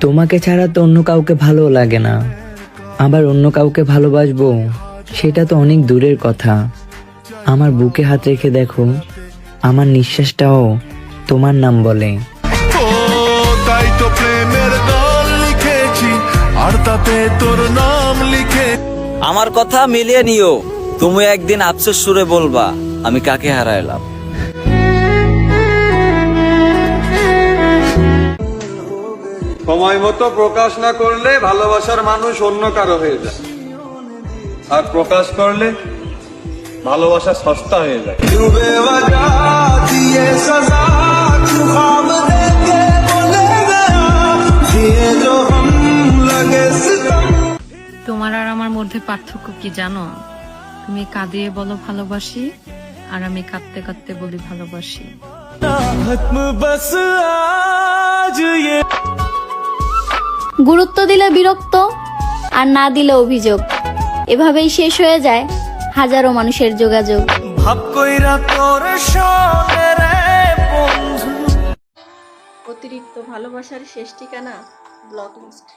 তোমাকে ছাড়া তো অন্য কাউকে ভালো লাগে না, আবার অন্য কাউকে ভালোবাসবো সেটা তো অনেক দূরের কথা। আমার বুকে হাত রেখে দেখো, আমার নিঃশ্বাসটাও তোমার নাম বলে। ও তাই তো প্রেমের গান লিখেছি, আর তাতে তোর নাম লিখে। আমার কথা মিলিয়ে নিও, তুমি একদিন আফসোস সুরে বলবা আমি কাকে হারাইলাম। সময় মতো প্রকাশ না করলে ভালোবাসার মানুষ অন্য কারো হয়ে যায়, আর প্রকাশ করলে ভালোবাসা সস্তা হয়ে যায়। তোমার আর আমার মধ্যে পার্থক্য কি জানো? তুমি কাঁদিয়ে বলো ভালোবাসি, আর আমি কাঁদতে কাঁদতে বলি ভালোবাসি। গুরুত্ব দিলে বিরক্ত, আর না দিলে অভিযোগ। এভাবেই শেষ হয়ে যায় হাজারো মানুষের যোগাযোগ। অতিরিক্ত ভালোবাসার শেষ ঠিকানা ব্লক লিস্ট।